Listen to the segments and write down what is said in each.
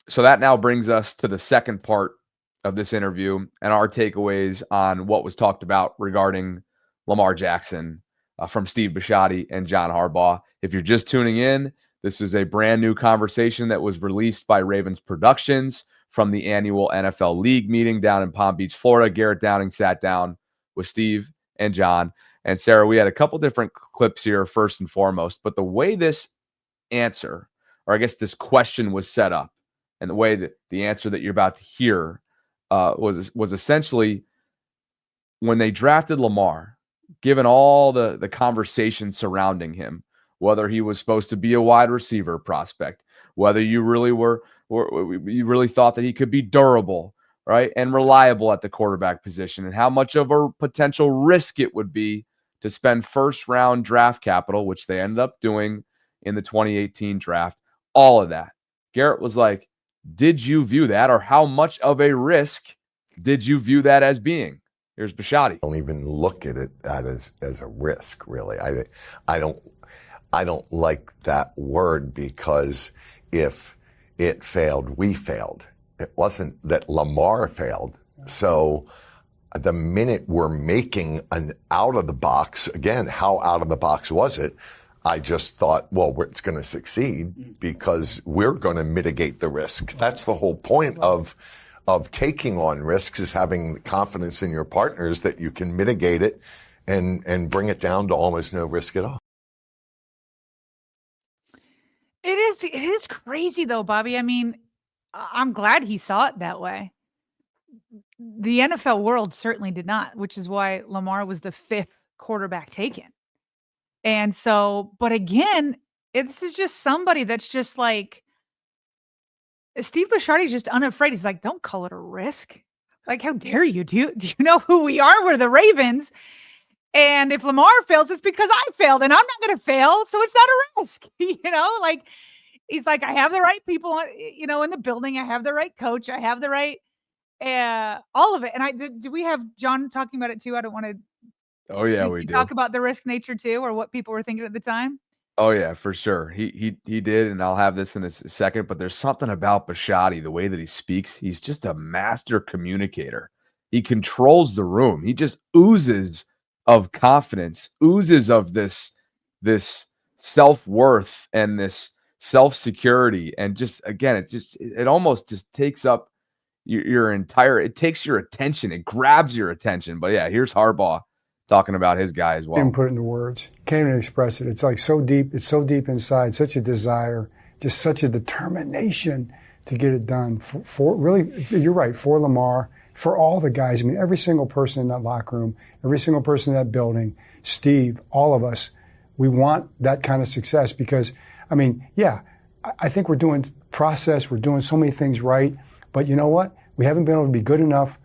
So that now brings us to the second part of this interview and our takeaways on what was talked about regarding Lamar Jackson from Steve Bisciotti and John Harbaugh. If you're just tuning in, this is a brand new conversation that was released by Ravens Productions from the annual NFL League meeting down in Palm Beach, Florida. Garrett Downing sat down with Steve and John. And Sarah, we had a couple different clips here first and foremost, but the way this answer, or I guess this question was set up, and the way that the answer that you're about to hear was essentially when they drafted Lamar, given all the conversation surrounding him, whether he was supposed to be a wide receiver prospect, whether you really you really thought that he could be durable, right, and reliable at the quarterback position, and how much of a potential risk it would be to spend first-round draft capital, which they ended up doing in the 2018 draft, all of that. Garrett was like, did you view that, or how much of a risk did you view that as being? Here's Bisciotti. I don't even look at it as a risk, really. I don't like that word, because if it failed, we failed. It wasn't that Lamar failed. So the minute we're making an out of the box, again, how out of the box was it? I just thought, well, it's going to succeed because we're going to mitigate the risk. That's the whole point of taking on risks, is having confidence in your partners that you can mitigate it and bring it down to almost no risk at all. It is crazy though, Bobby. I mean, I'm glad he saw it that way. The NFL world certainly did not, which is why Lamar was the 5th quarterback taken. And so, but again, this is just somebody that's just like, Steve Bisciotti's just unafraid. He's like, don't call it a risk. Like, how dare you? Do you know who we are? We're the Ravens. And if Lamar fails, it's because I failed, and I'm not going to fail. So it's not a risk. Like, he's like, I have the right people, in the building. I have the right coach. I have the right, all of it. And do we have John talking about it too? I don't want to. Oh yeah, we do. Talk about the risk nature too, or what people were thinking at the time. Oh yeah, for sure. He did, and I'll have this in a second. But there's something about Bisciotti, the way that he speaks. He's just a master communicator. He controls the room. He just oozes of confidence, oozes of this self-worth and this self-security, and just again, it almost just takes up your entire. It takes your attention. It grabs your attention. But yeah, here's Harbaugh talking about his guy as well. Can't put it into words. Can't even express it. It's like so deep. It's so deep inside. Such a desire, just such a determination to get it done. For really, you're right. For Lamar, for all the guys. I mean, every single person in that locker room, every single person in that building, Steve, all of us, we want that kind of success because, I mean, yeah, I think we're doing process. We're doing so many things right. But you know what? We haven't been able to be good enough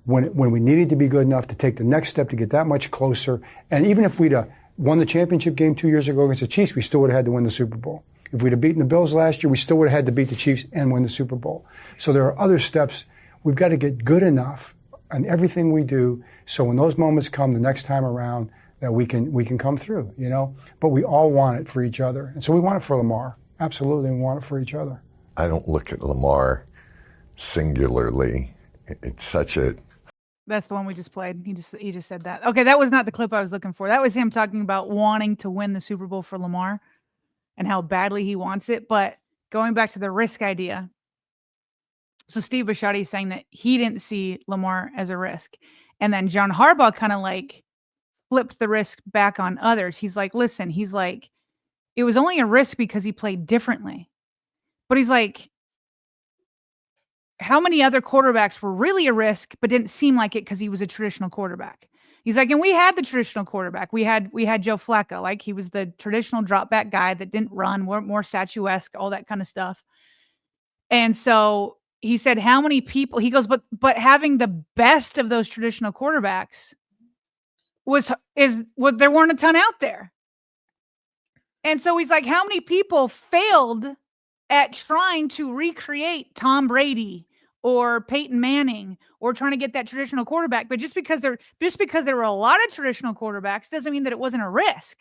when we needed to be good enough to take the next step to get that much closer. And even if we'd won the championship game 2 years ago against the Chiefs, we still would have had to win the Super Bowl. If we'd have beaten the Bills last year, we still would have had to beat the Chiefs and win the Super Bowl. So there are other steps. We've got to get good enough in everything we do, so when those moments come the next time around, that we can come through, But we all want it for each other. And so we want it for Lamar. Absolutely, we want it for each other. I don't look at Lamar singularly. It's such a... That's the one we just played. He just said that. Okay, that was not the clip I was looking for. That was him talking about wanting to win the Super Bowl for Lamar and how badly he wants it. But going back to the risk idea, so Steve Bisciotti is saying that he didn't see Lamar as a risk. And then John Harbaugh kind of like flipped the risk back on others. He's like, listen, it was only a risk because he played differently. But he's like, how many other quarterbacks were really a risk but didn't seem like it because he was a traditional quarterback? He's like, and we had the traditional quarterback. We had Joe Flacco. Like, he was the traditional drop back guy that didn't run, more statuesque, all that kind of stuff. And so he said, how many people, he goes, but having the best of those traditional quarterbacks there weren't a ton out there. And so he's like, how many people failed at trying to recreate Tom Brady or Peyton Manning or trying to get that traditional quarterback? But just because there were a lot of traditional quarterbacks doesn't mean that it wasn't a risk.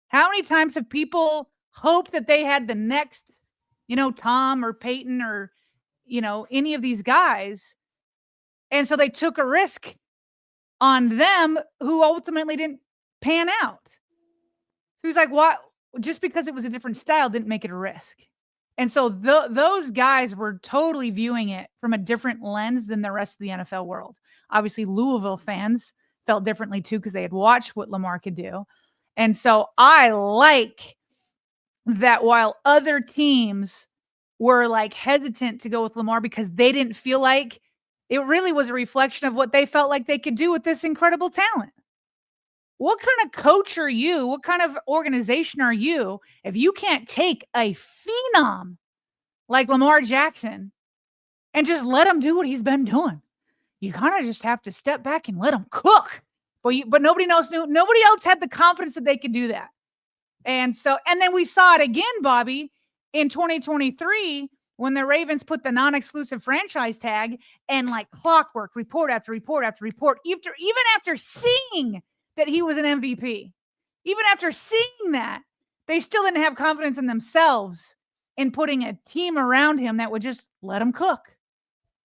How many times have people hoped that they had the next Tom or Peyton or, any of these guys. And so they took a risk on them who ultimately didn't pan out. So he's like, what? Just because it was a different style didn't make it a risk. And so those guys were totally viewing it from a different lens than the rest of the NFL world. Obviously, Louisville fans felt differently too because they had watched what Lamar could do. And so I like that while other teams were like hesitant to go with Lamar because they didn't feel like it really was a reflection of what they felt like they could do with this incredible talent. What kind of coach are you? What kind of organization are you if you can't take a phenom like Lamar Jackson and just let him do what he's been doing? You kind of just have to step back and let him cook. But nobody else knew. Nobody else had the confidence that they could do that. And then we saw it again, Bobby, in 2023 when the Ravens put the non-exclusive franchise tag and like clockwork, report after report after report, even after seeing that he was an MVP. Even after seeing that, they still didn't have confidence in themselves in putting a team around him that would just let him cook.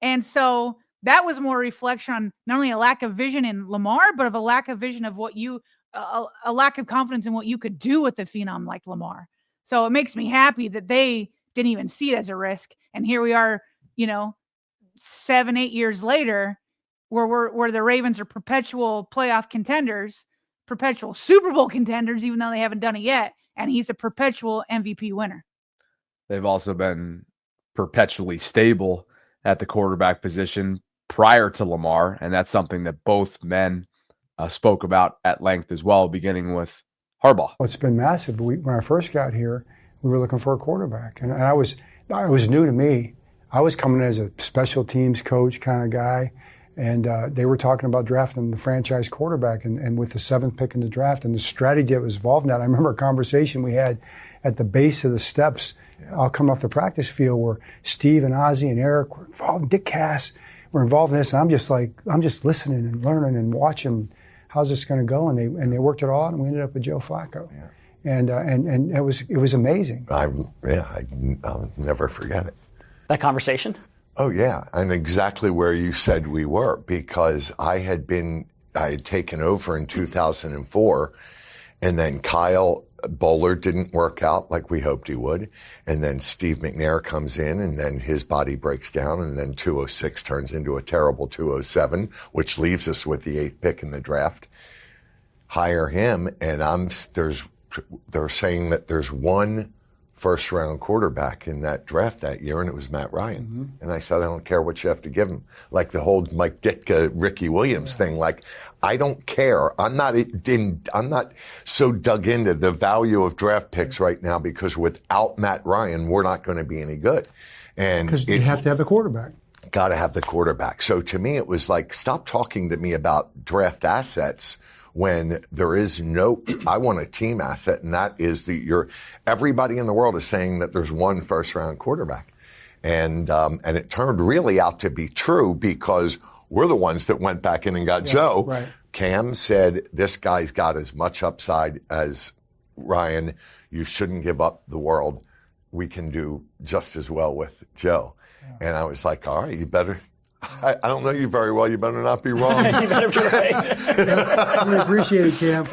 And so that was more reflection on not only a lack of vision in Lamar, but of a lack of vision of a lack of confidence in what you could do with a phenom like Lamar. So it makes me happy that they didn't even see it as a risk. And here we are, 7-8 years later, where the Ravens are perpetual playoff contenders, perpetual Super Bowl contenders, even though they haven't done it yet. And he's a perpetual MVP winner. They've also been perpetually stable at the quarterback position prior to Lamar. And that's something that both men spoke about at length as well, beginning with Harbaugh. Well, it's been massive. When I first got here, we were looking for a quarterback. And it was new to me. I was coming as a special teams coach kind of guy. And they were talking about drafting the franchise quarterback and with the 7th pick in the draft and the strategy that was involved in that. I remember a conversation we had at the base of the steps. I'll come off the practice field where Steve and Ozzie and Eric were involved, Dick Cass were involved in this. And I'm just listening and learning and watching how's this going to go. And they worked it all out and we ended up with Joe Flacco. Yeah. And it was amazing. I'll never forget it. That conversation? Oh, yeah. And exactly where you said we were, because I had taken over in 2004, and then Kyle Bowler didn't work out like we hoped he would. And then Steve McNair comes in, and then his body breaks down, and then 206 turns into a terrible 207, which leaves us with the 8th pick in the draft. Hire him, and they're saying that there's one first-round quarterback in that draft that year, and it was Matt Ryan. Mm-hmm. And I said, I don't care what you have to give him. Like the whole Mike Ditka, Ricky Williams thing. Like, I don't care. I'm not so dug into the value of draft picks right now, because without Matt Ryan, we're not going to be any good. And because you have to have the quarterback. Got to have the quarterback. So to me, it was like, stop talking to me about draft assets when there is I want a team asset, and that is everybody in the world is saying that there's one first-round quarterback. And it turned really out to be true, because we're the ones that went back in and got Joe. Right. Cam said, this guy's got as much upside as Ryan. You shouldn't give up the world. We can do just as well with Joe. Yeah. And I was like, all right, you better. I don't know you very well. You better not be wrong. You better be right. We appreciate it, Cam.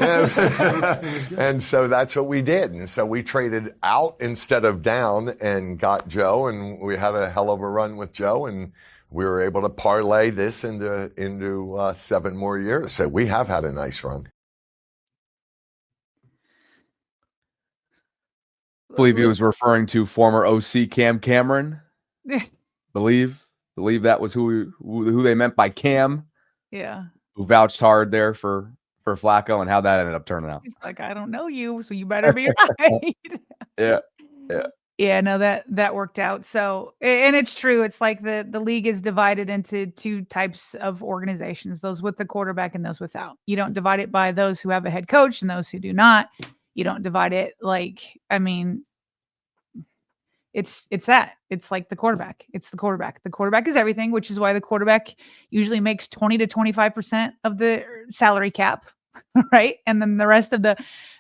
And so that's what we did. And so we traded out instead of down and got Joe, and we had a hell of a run with Joe, and we were able to parlay this into 7 more years. So we have had a nice run. I believe he was referring to former OC Cam Cameron. Believe that was who they meant by Cam. Yeah. Who vouched hard there for Flacco, and how that ended up turning out. He's like, I don't know you, so you better be right. Yeah. Yeah, no, that worked out. So, and it's true. It's like the league is divided into 2 types of organizations, those with the quarterback and those without. You don't divide it by those who have a head coach and those who do not. You don't divide it it's that. It's like the quarterback. It's the quarterback. The quarterback is everything, which is why the quarterback usually makes 20 to 25% of the salary cap, right? And then the rest of the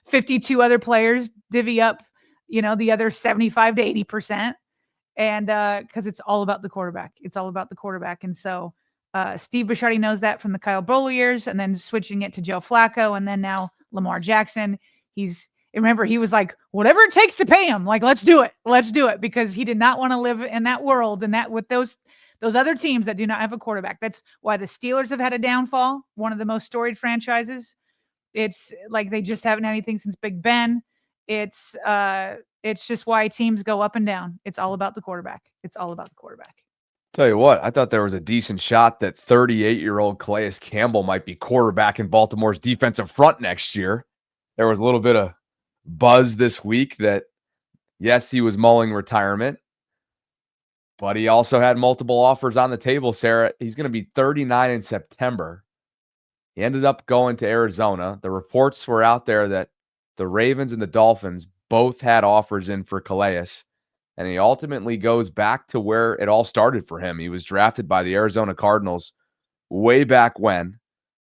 52 other players divvy up, the other 75 to 80%. And because it's all about the quarterback. It's all about the quarterback. And so Steve Bisciotti knows that from the Kyle Bowler years, and then switching it to Joe Flacco, and then now Lamar Jackson. Remember, he was like, whatever it takes to pay him, like, let's do it. Let's do it, because he did not want to live in that world and that with those other teams that do not have a quarterback. That's why the Steelers have had a downfall, one of the most storied franchises. It's like they just haven't had anything since Big Ben. It's just why teams go up and down. It's all about the quarterback. It's all about the quarterback. Tell you what, I thought there was a decent shot that 38-year-old Calais Campbell might be quarterback in Baltimore's defensive front next year. There was a little bit of buzz this week that, yes, he was mulling retirement, but he also had multiple offers on the table, Sarah. He's going to be 39 in September. He ended up going to Arizona. The reports were out there that the Ravens and the Dolphins both had offers in for Calais, and he ultimately goes back to where it all started for him. He was drafted by the Arizona Cardinals way back when.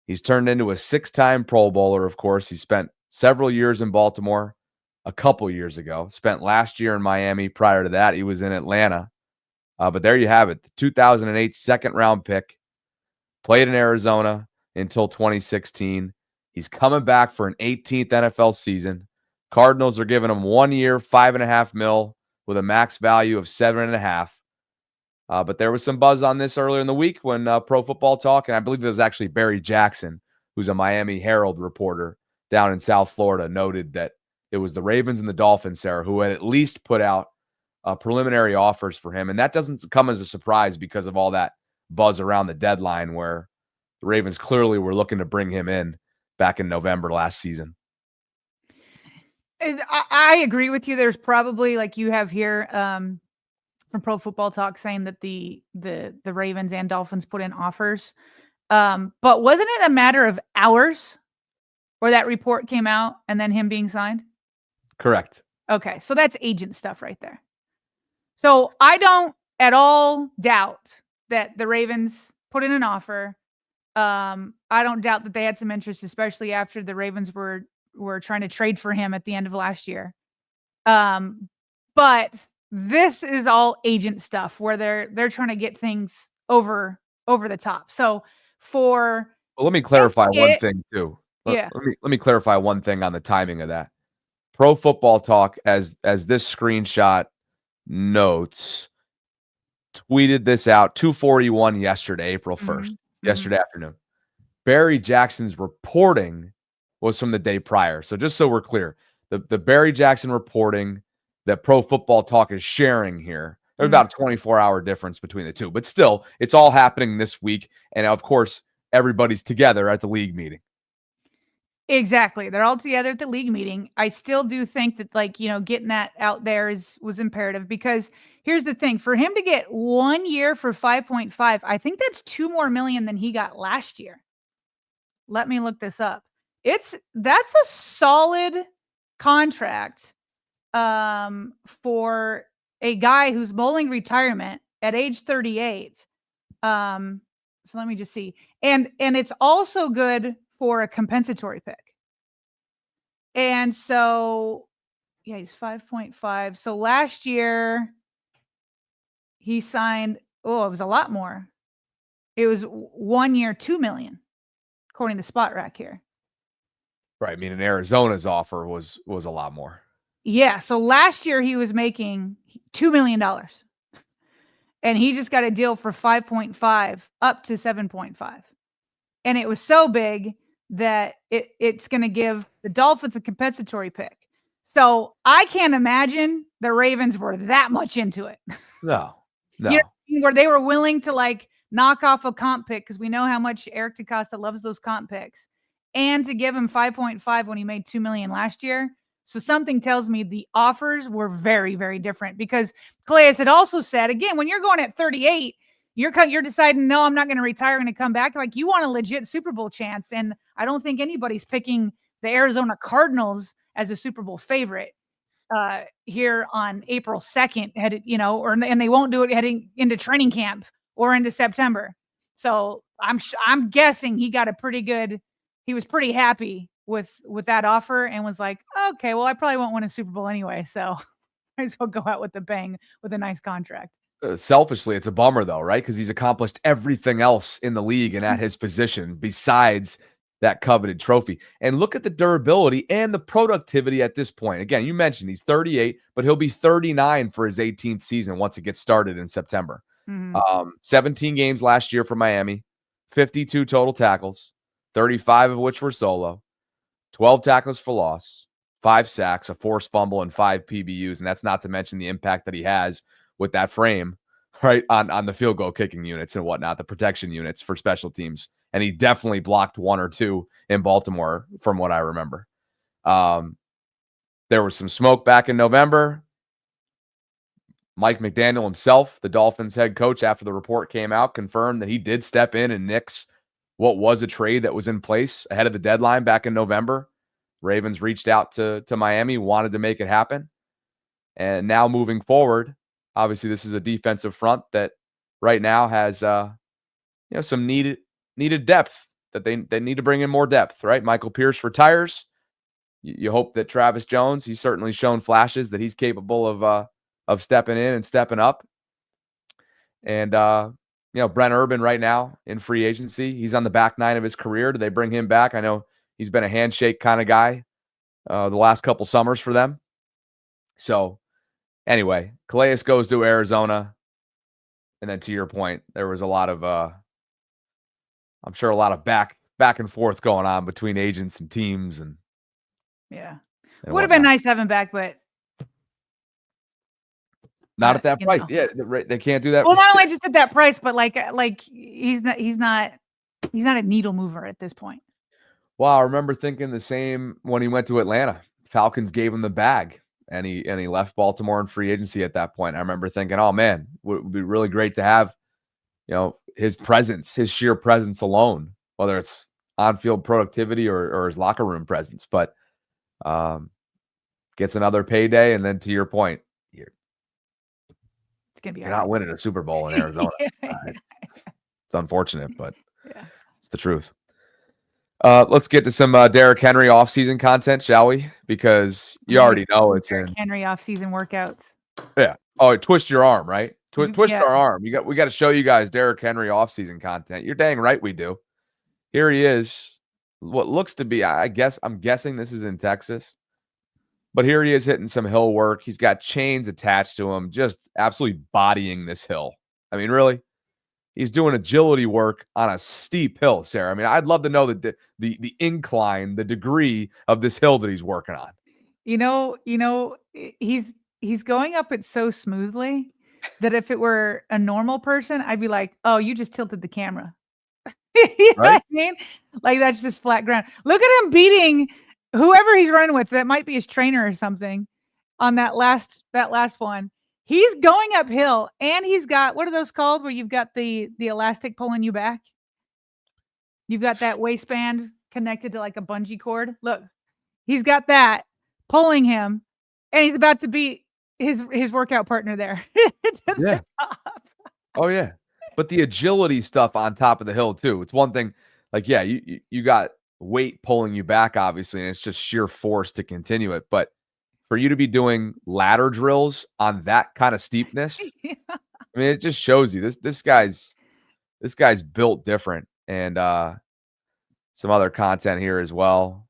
He's turned into a 6-time Pro Bowler, of course. He spent several years in Baltimore a couple years ago, spent last year in Miami. Prior to that, he was in Atlanta. But there you have it, the 2008 second-round pick, played in Arizona until 2016. He's coming back for an 18th NFL season. Cardinals are giving him 1 year, $5.5 million with a max value of $7.5 million. But there was some buzz on this earlier in the week when Pro Football Talk, and I believe it was actually Barry Jackson, who's a Miami Herald reporter down in South Florida, noted that it was the Ravens and the Dolphins, Sarah, who had at least put out preliminary offers for him. And that doesn't come as a surprise because of all that buzz around the deadline where the Ravens clearly were looking to bring him in back in November last season. I agree with you. There's probably, like you have here from Pro Football Talk, saying that the Ravens and Dolphins put in offers. But wasn't it a matter of hours where that report came out and then him being signed? Correct. Okay, so that's agent stuff right there. So I don't at all doubt that the Ravens put in an offer. I don't doubt that they had some interest, especially after the Ravens were trying to trade for him at the end of last year. But this is all agent stuff where they're trying to get things over the top. So let me clarify one thing too. Yeah. Let me clarify one thing on the timing of that. Pro Football Talk, as this screenshot notes, tweeted this out 2:41 yesterday, April 1st, yesterday afternoon. Barry Jackson's reporting was from the day prior. So just so we're clear, the Barry Jackson reporting that Pro Football Talk is sharing here, there's about a 24-hour difference between the two. But still, it's all happening this week. And of course, everybody's together at the league meeting. Exactly. They're all together at the league meeting. I still do think that, getting that out there was imperative, because here's the thing. For him to get 1 year for 5.5, I think that's $2 million more than he got last year. Let me look this up. That's a solid contract for a guy who's mulling retirement at age 38. So let me just see. And it's also good for a compensatory pick. And so, yeah, he's 5.5. So last year he signed, it was a lot more. It was 1 year, $2 million, according to Spot Rack here. Right. I mean, in Arizona's offer was a lot more. Yeah. So last year he was making $2 million. And he just got a deal for 5.5 up to 7.5. And it was so big that it's going to give the Dolphins a compensatory pick. So I can't imagine the Ravens were that much into it. No. Where they were willing to knock off a comp pick, because we know how much Eric DeCosta loves those comp picks, and to give him 5.5 when he made $2 million last year. So something tells me the offers were very, very different, because Calais had also said, again, when you're going at 38, you're deciding, no, I'm not going to retire, I'm going to come back. You want a legit Super Bowl chance. And I don't think anybody's picking the Arizona Cardinals as a Super Bowl favorite here on April 2nd, and they won't do it heading into training camp or into September. So I'm guessing he was pretty happy with that offer and was like, okay, well, I probably won't win a Super Bowl anyway. So might as well go out with a bang with a nice contract. Selfishly, it's a bummer though, right? Because he's accomplished everything else in the league and at his position besides that coveted trophy. And look at the durability and the productivity at this point. Again, you mentioned he's 38, but he'll be 39 for his 18th season once it gets started in September. 17 games last year for Miami, 52 total tackles, 35 of which were solo, 12 tackles for loss, 5 sacks, a forced fumble, and 5 PBUs. And that's not to mention the impact that he has with that frame, right, on the field goal kicking units and whatnot, the protection units for special teams. And he definitely blocked 1 or 2 in Baltimore from what I remember. There was some smoke back in November. Mike McDaniel himself, the Dolphins head coach, after the report came out, confirmed that he did step in and nix what was a trade that was in place ahead of the deadline back in November. Ravens reached out to Miami, wanted to make it happen. And now moving forward, obviously this is a defensive front that right now has some needed depth that they need to bring in more depth, right? Michael Pierce retires. You hope that Travis Jones, he's certainly shown flashes that he's capable of stepping in and stepping up. And Brent Urban right now in free agency, he's on the back 9 of his career. Do they bring him back? I know he's been a handshake kind of guy the last couple summers for them. So anyway, Calais goes to Arizona. And then to your point, there was a lot of I'm sure a lot of back and forth going on between agents and teams and would have been nice to have him back, but not at that price. Yeah, they can't do that. Well, not only just at that price, but like he's not a needle mover at this point. Well, I remember thinking the same when he went to Atlanta. Falcons gave him the bag, and he left Baltimore in free agency at that point. I remember thinking, oh man, it would be really great to have, his presence, his sheer presence alone, whether it's on-field productivity or his locker room presence. But gets another payday, and then to your point, it's gonna be you're not winning a Super Bowl in Arizona. It's unfortunate, but it's the truth. Let's get to some Derrick Henry offseason content, shall we? Because you already know it's Derrick Henry offseason workouts. Yeah. Oh, twist your arm, right? Twist our arm. We got to show you guys Derrick Henry offseason content. You're dang right we do. Here he is. What looks to be, I'm guessing this is in Texas. But here he is hitting some hill work. He's got chains attached to him, just absolutely bodying this hill. I mean, really? He's doing agility work on a steep hill, Sarah. I mean, I'd love to know the incline, the degree of this hill that he's working on. He's going up it so smoothly that if it were a normal person, I'd be like, oh, you just tilted the camera. You know what I mean? Like, that's just flat ground. Look at him beating whoever he's running with. That might be his trainer or something on that last one. He's going uphill, and he's got, what are those called where you've got the elastic pulling you back? You've got that waistband connected to like a bungee cord. Look, he's got that pulling him, and he's about to beat his workout partner there. The top. Oh, yeah. But the agility stuff on top of the hill, too. It's one thing, like, yeah, you got weight pulling you back, obviously, and it's just sheer force to continue it. But for you to be doing ladder drills on that kind of steepness, I mean, it just shows you this guy's built different. And some other content here as well.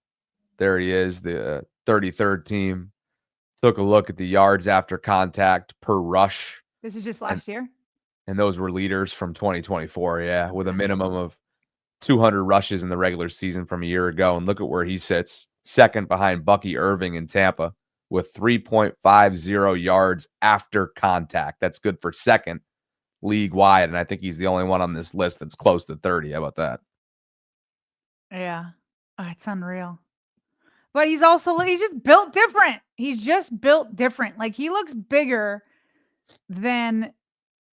There he is, the 33rd team. Took a look at the yards after contact per rush. This is just last year? And those were leaders from 2024, with a minimum of 200 rushes in the regular season from a year ago. And look at where he sits, second behind Bucky Irving in Tampa with 3.50 yards after contact. That's good for second league-wide, and I think he's the only one on this list that's close to 30. How about that? Yeah. Oh, it's unreal. But he's just built different. He's just built different. Like, he looks bigger than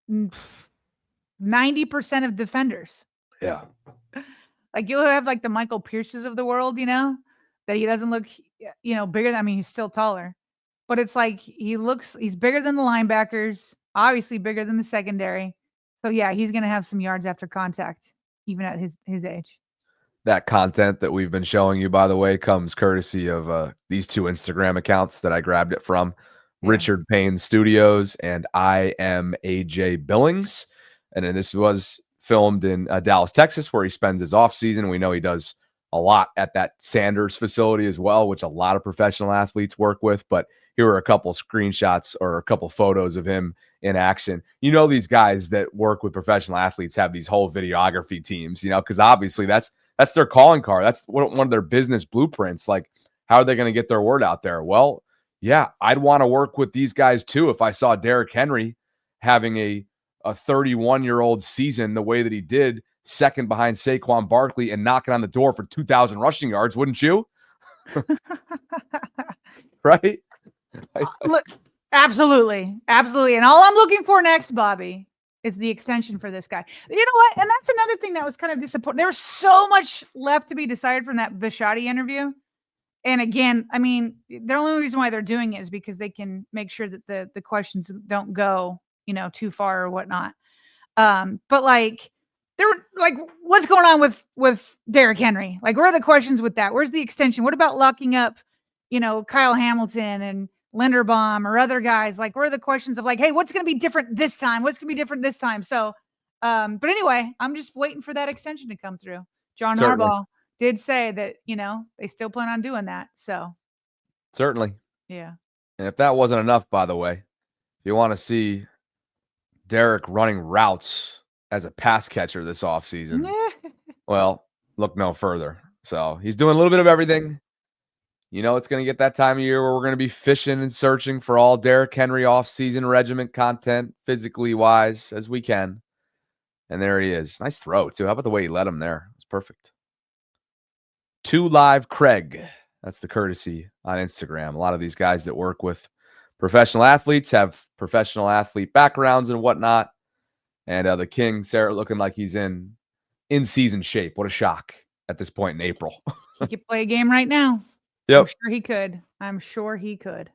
90% of defenders. Yeah. Like, you'll have like the Michael Pierces of the world, that he doesn't look, bigger than, I mean, he's still taller, but it's like he's bigger than the linebackers, obviously bigger than the secondary. So yeah, he's going to have some yards after contact, even at his age. That content that we've been showing you, by the way, comes courtesy of these two Instagram accounts that I grabbed it from. Richard Payne Studios, and I am AJ Billings. And then this was filmed in Dallas, Texas, where he spends his off season. We know he does a lot at that Sanders facility as well, which a lot of professional athletes work with. But here are a couple screenshots or a couple photos of him in action. You know, these guys that work with professional athletes have these whole videography teams, you know, because obviously that's their calling card. That's one of their business blueprints. Like, how are they going to get their word out there? Well, yeah, I'd want to work with these guys too if I saw Derrick Henry having a 31-year-old season the way that he did, second behind Saquon Barkley and knocking on the door for 2,000 rushing yards, wouldn't you? Right? Look, absolutely. Absolutely. And all I'm looking for next, Bobby, is the extension for this guy. You know what? And that's another thing that was kind of disappointing. There was so much left to be decided from that Bisciotti interview. And again, I mean, the only reason why they're doing it is because they can make sure that the questions don't go, you know, too far or whatnot. But like, they're like, what's going on with Derrick Henry? Like, where are the questions with that? Where's the extension? What about locking up, you know, Kyle Hamilton and Linderbaum or other guys? Like, where are the questions of like, hey, what's going to be different this time? What's going to be different this time? So, but anyway, I'm just waiting for that extension to come through. John Certainly. Harbaugh did say that, you know, they still plan on doing that. So, Certainly. yeah. And if that wasn't enough, by the way, if you want to see Derrick running routes as a pass catcher this offseason, well, look no further. So he's doing a little bit of everything. You know, it's going to get that time of year where we're going to be fishing and searching for all Derrick Henry offseason regiment content, physically wise, as we can. And there he is. Nice throw, too. How about the way he led him there? It's perfect. 2 Live Craig. That's the courtesy on Instagram. A lot of these guys that work with professional athletes have professional athlete backgrounds and whatnot. And the King, Sarah, looking like he's in season shape. What a shock at this point in April. He could play a game right now. Yep. I'm sure he could.